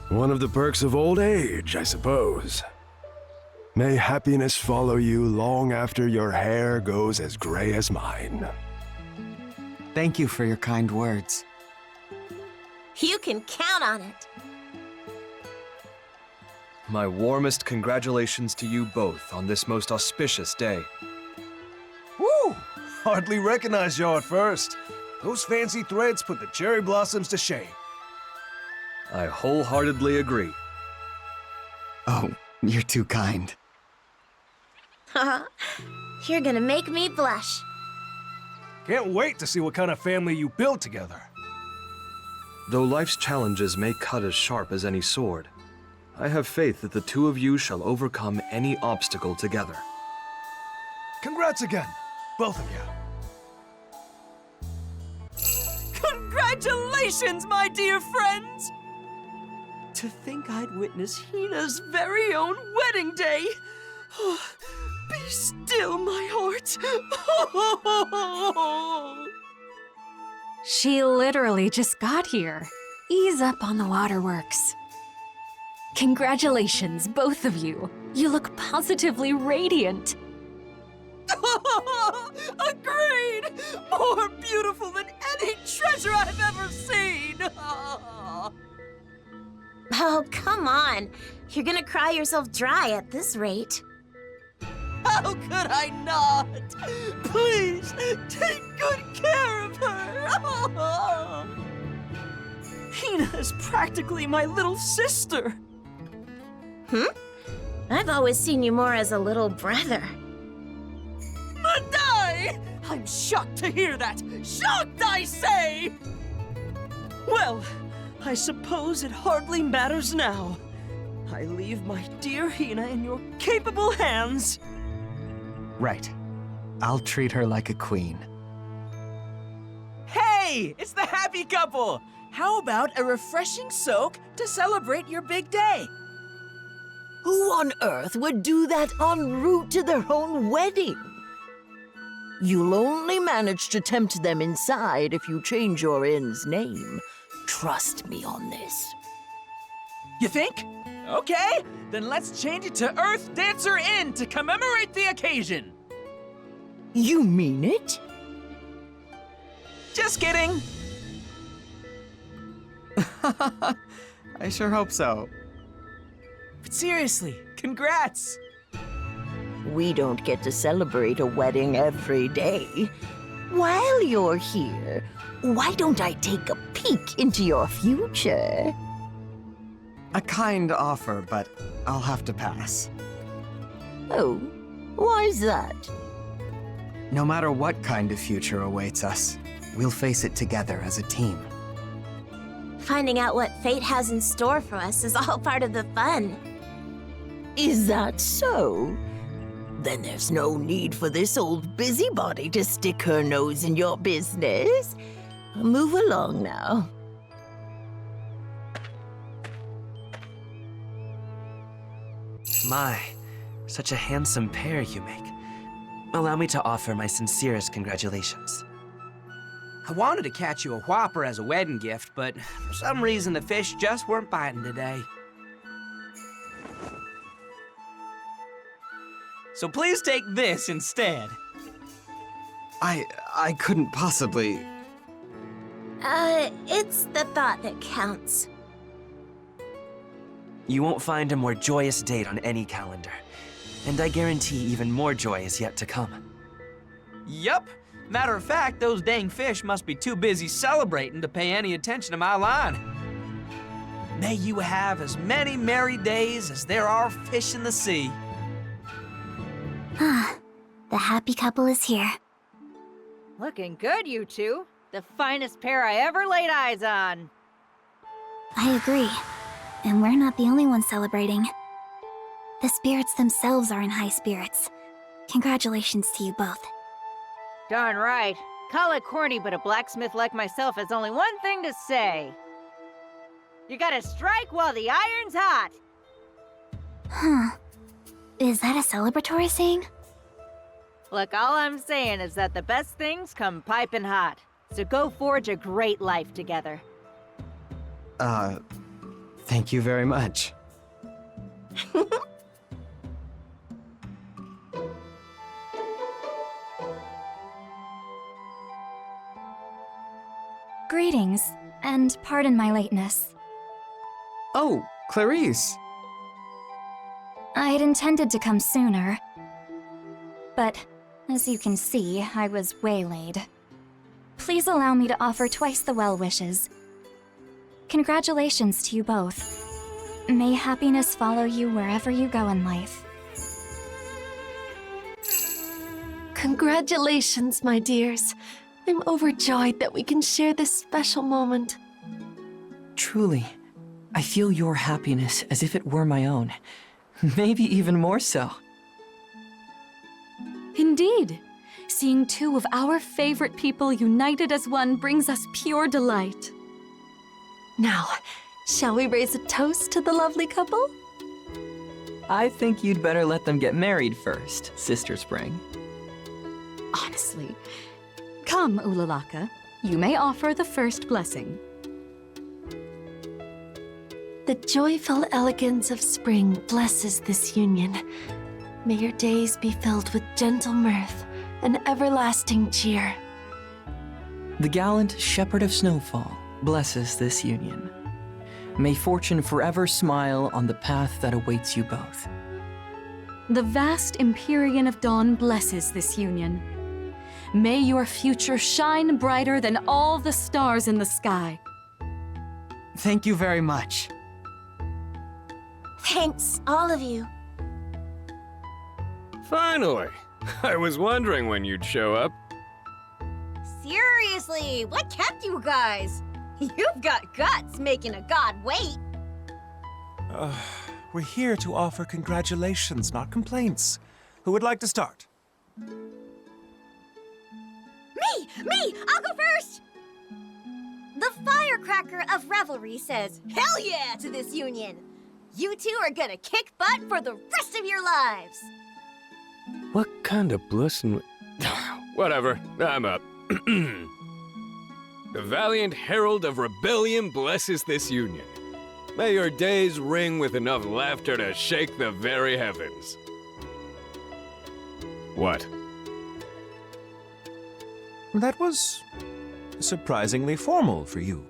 One of the perks of old age, I suppose. May happiness follow you long after your hair goes as gray as mine. Thank you for your kind words. You can count on it. My warmest congratulations to you both on this most auspicious day. Woo! Hardly recognized y'all at first. Those fancy threads put the cherry blossoms to shame. I wholeheartedly agree. Oh, you're too kind. You're gonna make me blush. Can't wait to see what kind of family you build together. Though life's challenges may cut as sharp as any sword, I have faith that the two of you shall overcome any obstacle together. Congrats again, both of you. Congratulations, my dear friends! To think I'd witness Hina's very own wedding day. Be still, my heart. She literally just got here. Ease up on the waterworks. Congratulations, both of you. You look positively radiant. Agreed! More beautiful than any treasure I've ever seen! Oh, come on. You're gonna cry yourself dry at this rate. How could I not? Please, take good care of her! Hina is practically my little sister. I've always seen you more as a little brother. Madai! I'm shocked to hear that! Shocked, I say! Well, I suppose it hardly matters now. I leave my dear Hina in your capable hands. Right. I'll treat her like a queen. Hey! It's the happy couple! How about a refreshing soak to celebrate your big day? Who on earth would do that en route to their own wedding? You'll only manage to tempt them inside if you change your inn's name. Trust me on this. You think? Okay, then let's change it to Earth Dancer Inn to commemorate the occasion. You mean it? Just kidding. I sure hope so. But seriously, congrats! We don't get to celebrate a wedding every day. While you're here, why don't I take a peek into your future? A kind offer, but I'll have to pass. Oh, why's that? No matter what kind of future awaits us, we'll face it together as a team. Finding out what fate has in store for us is all part of the fun. Is that so? Then there's no need for this old busybody to stick her nose in your business. Move along now. My, such a handsome pair you make. Allow me to offer my sincerest congratulations. I wanted to catch you a whopper as a wedding gift, but for some reason the fish just weren't biting today. So please take this instead. I couldn't possibly... It's the thought that counts. You won't find a more joyous date on any calendar. And I guarantee even more joy is yet to come. Yup. Matter of fact, those dang fish must be too busy celebrating to pay any attention to my line. May you have as many merry days as there are fish in the sea. The happy couple is here. Looking good, you two. The finest pair I ever laid eyes on. I agree. And we're not the only ones celebrating. The spirits themselves are in high spirits. Congratulations to you both. Darn right. Call it corny, but a blacksmith like myself has only one thing to say. You gotta strike while the iron's hot. Huh. Is that a celebratory saying? Look, all I'm saying is that the best things come piping hot. So go forge a great life together. Thank you very much. Greetings, and pardon my lateness. Oh, Clarice. I had intended to come sooner, but as you can see, I was waylaid. Please allow me to offer twice the well wishes. Congratulations to you both. May happiness follow you wherever you go in life. Congratulations, my dears. I'm overjoyed that we can share this special moment. Truly, I feel your happiness as if it were my own. Maybe even more so. Indeed. Seeing two of our favorite people united as one brings us pure delight. Now, shall we raise a toast to the lovely couple? I think you'd better let them get married first, Sister Spring. Honestly. Come, Ulalaka. You may offer the first blessing. The joyful elegance of spring blesses this union. May your days be filled with gentle mirth and everlasting cheer. The gallant Shepherd of Snowfall blesses this union. May fortune forever smile on the path that awaits you both. The vast Empyrean of Dawn blesses this union. May your future shine brighter than all the stars in the sky. Thank you very much. Thanks, all of you. Finally! I was wondering when you'd show up. Seriously, what kept you guys? You've got guts making a god wait. We're here to offer congratulations, not complaints. Who would like to start? Me! I'll go first! The firecracker of revelry says, hell yeah to this union! You two are gonna kick butt for the rest of your lives! What kind of blessing? Whatever, I'm up. The valiant herald of rebellion blesses this union. May your days ring with enough laughter to shake the very heavens. What? That was surprisingly formal for you.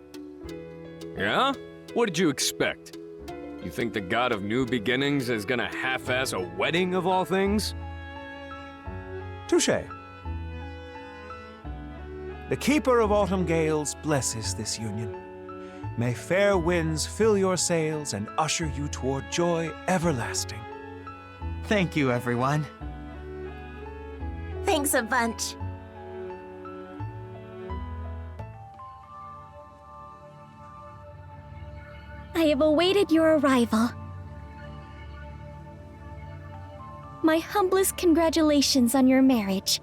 Yeah? What did you expect? You think the god of new beginnings is gonna half-ass a wedding of all things? Touché. The Keeper of Autumn Gales blesses this union. May fair winds fill your sails and usher you toward joy everlasting. Thank you, everyone. Thanks a bunch. I have awaited your arrival. My humblest congratulations on your marriage.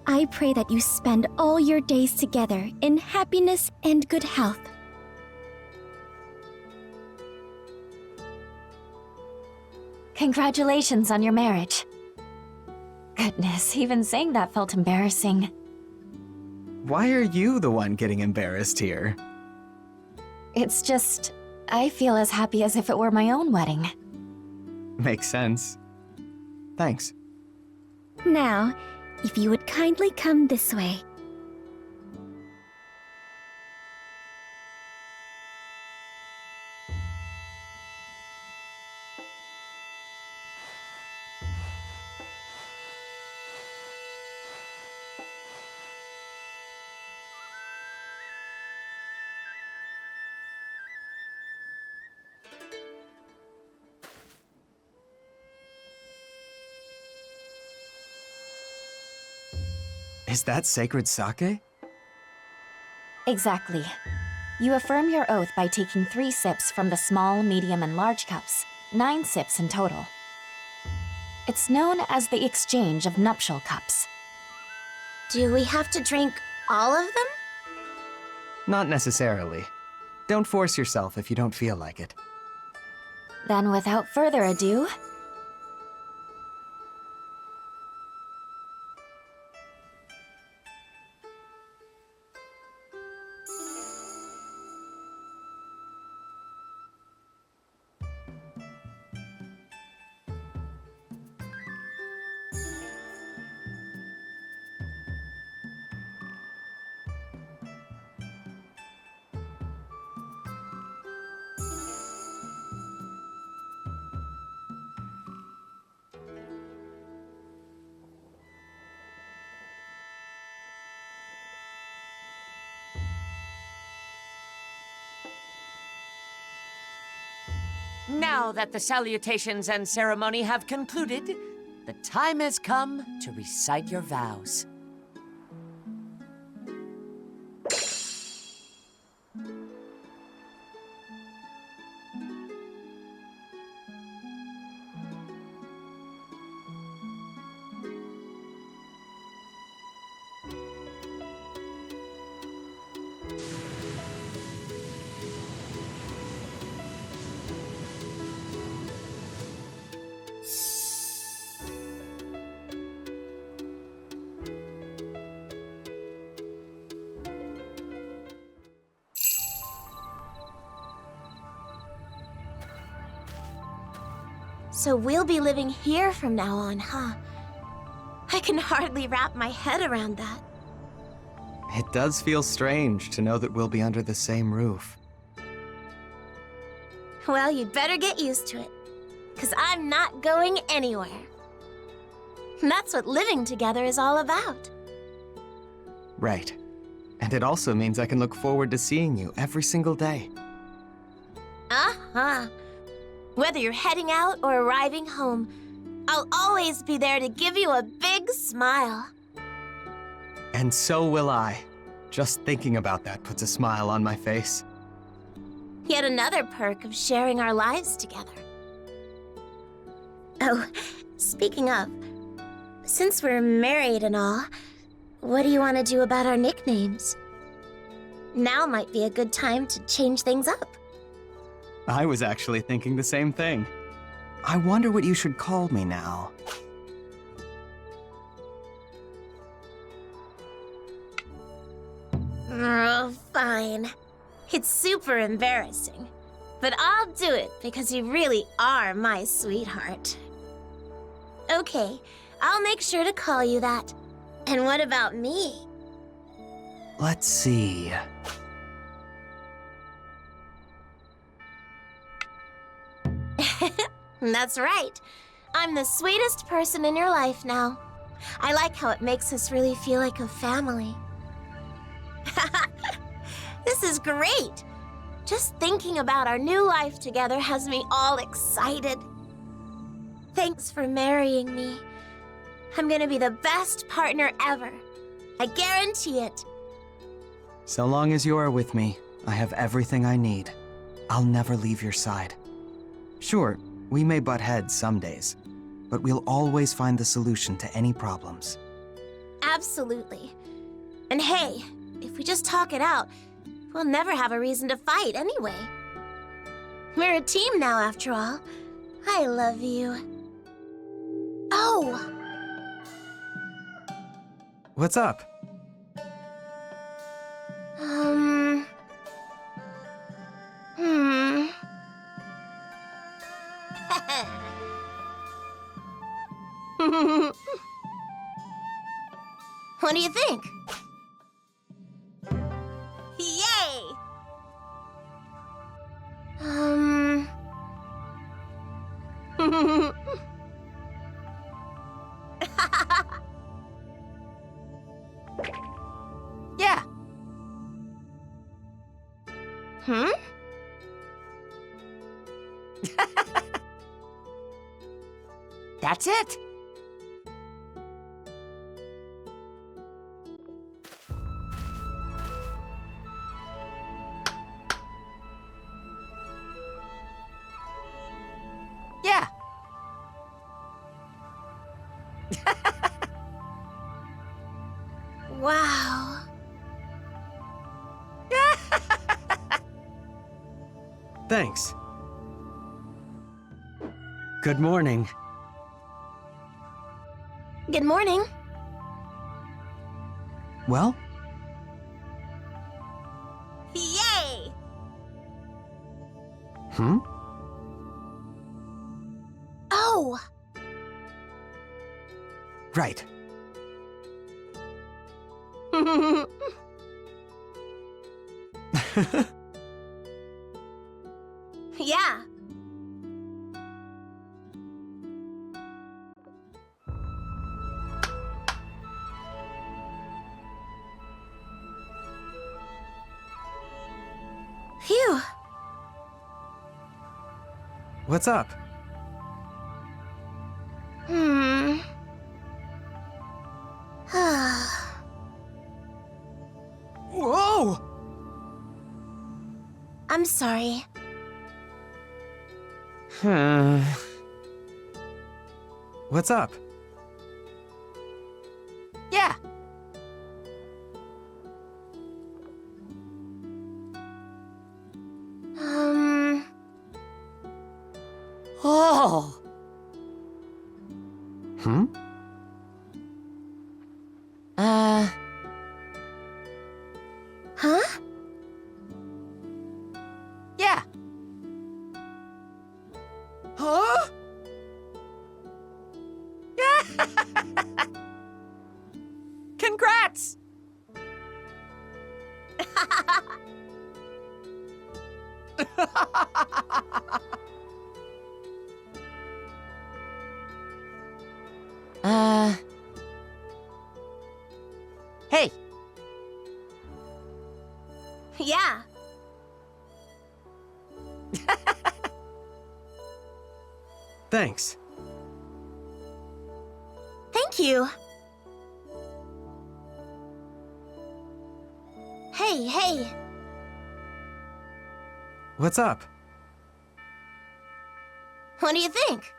I pray that you spend all your days together in happiness and good health. Congratulations on your marriage. Goodness, even saying that felt embarrassing. Why are you the one getting embarrassed here? It's just, I feel as happy as if it were my own wedding. Makes sense. Thanks. Now, if you would kindly come this way. Is that sacred sake? Exactly. You affirm your oath by taking 3 sips from the small, medium, and large cups, 9 sips in total. It's known as the exchange of nuptial cups. Do we have to drink all of them? Not necessarily. Don't force yourself if you don't feel like it. Then without further ado, Now that the salutations and ceremony have concluded, the time has come to recite your vows. So we'll be living here from now on, huh? I can hardly wrap my head around that. It does feel strange to know that we'll be under the same roof. Well, you'd better get used to it, 'cause I'm not going anywhere. And that's what living together is all about. Right. And it also means I can look forward to seeing you every single day. Uh-huh. Whether you're heading out or arriving home, I'll always be there to give you a big smile. And so will I. Just thinking about that puts a smile on my face. Yet another perk of sharing our lives together. Oh, speaking of, since we're married and all, what do you want to do about our nicknames? Now might be a good time to change things up. I was actually thinking the same thing. I wonder what you should call me now. Oh, fine. It's super embarrassing. But I'll do it because you really are my sweetheart. Okay, I'll make sure to call you that. And what about me? Let's see. That's right. I'm the sweetest person in your life now. I like how it makes us really feel like a family. This is great. Just thinking about our new life together has me all excited. Thanks for marrying me. I'm gonna be the best partner ever. I guarantee it. So long as you are with me, I have everything I need. I'll never leave your side. Sure, we may butt heads some days, but we'll always find the solution to any problems. Absolutely. And hey, if we just talk it out, we'll never have a reason to fight anyway. We're a team now, after all. I love you. Oh! What's up? What do you think? Yay! Yeah. Hmm? That's it. Yeah. Wow. Thanks. Good morning. Good morning. Well? Yay! Hmm? Oh! Right. Yeah. Phew. What's up? Whoa! I'm sorry. What's up? Yeah. Oh. Hmm? Huh? Yeah. Huh? Congrats! Hey. Yeah. Thanks. Thank you. Hey. What's up? What do you think?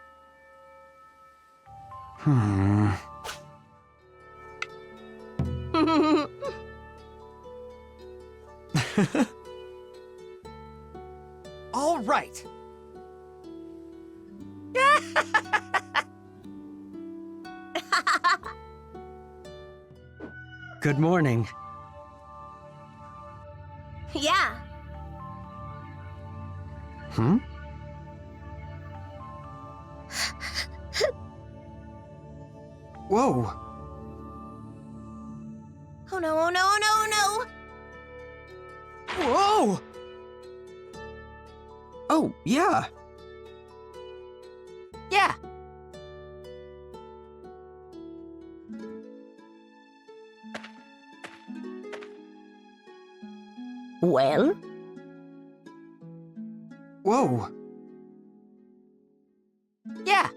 All right. Good morning. Yeah. Hmm? Whoa. Oh no, oh no, oh no, oh no! Whoa! Oh, yeah. Well? Whoa. Yeah.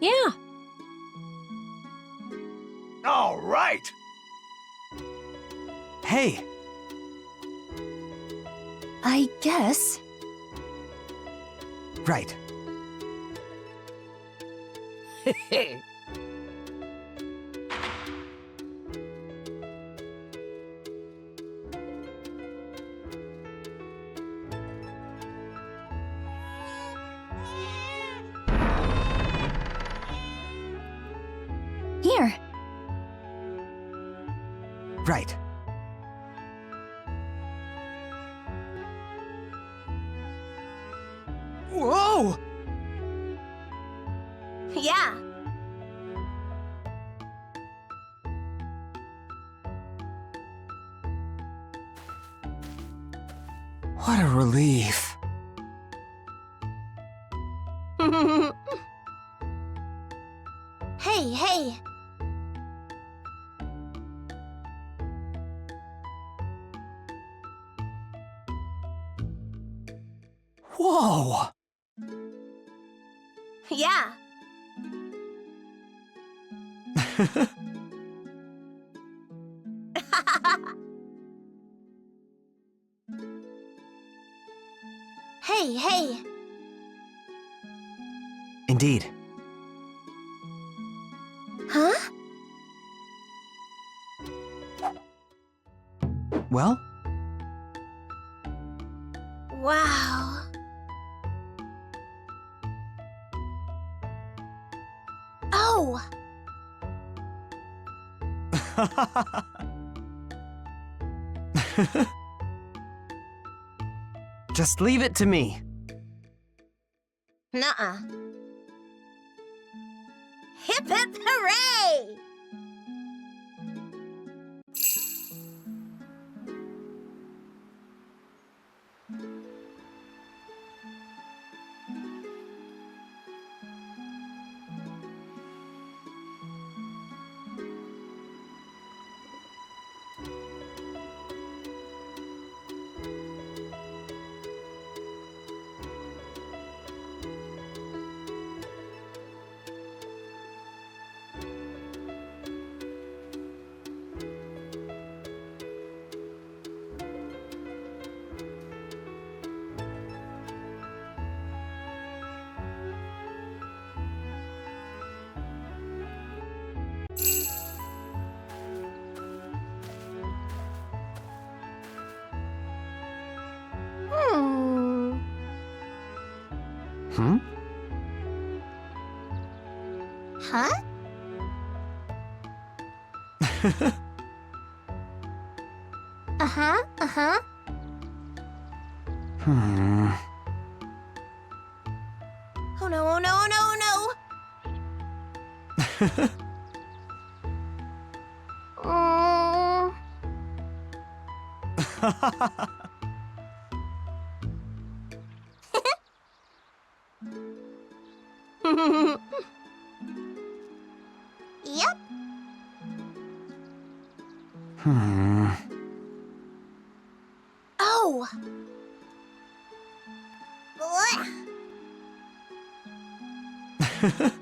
Yeah. All right! Hey, I guess. right. Here. Right. Whoa! Yeah. What a relief. Hey, hey. Whoa! Yeah. Hey, hey. Indeed. Huh? Well? Wow. Oh! Just leave it to me. Nuh-uh. Hip hip hooray! Hmm? Huh? Uh-huh, uh-huh. Hmm. Oh no, oh no, oh no, oh no! Yep. Hmm. Oh! Blech.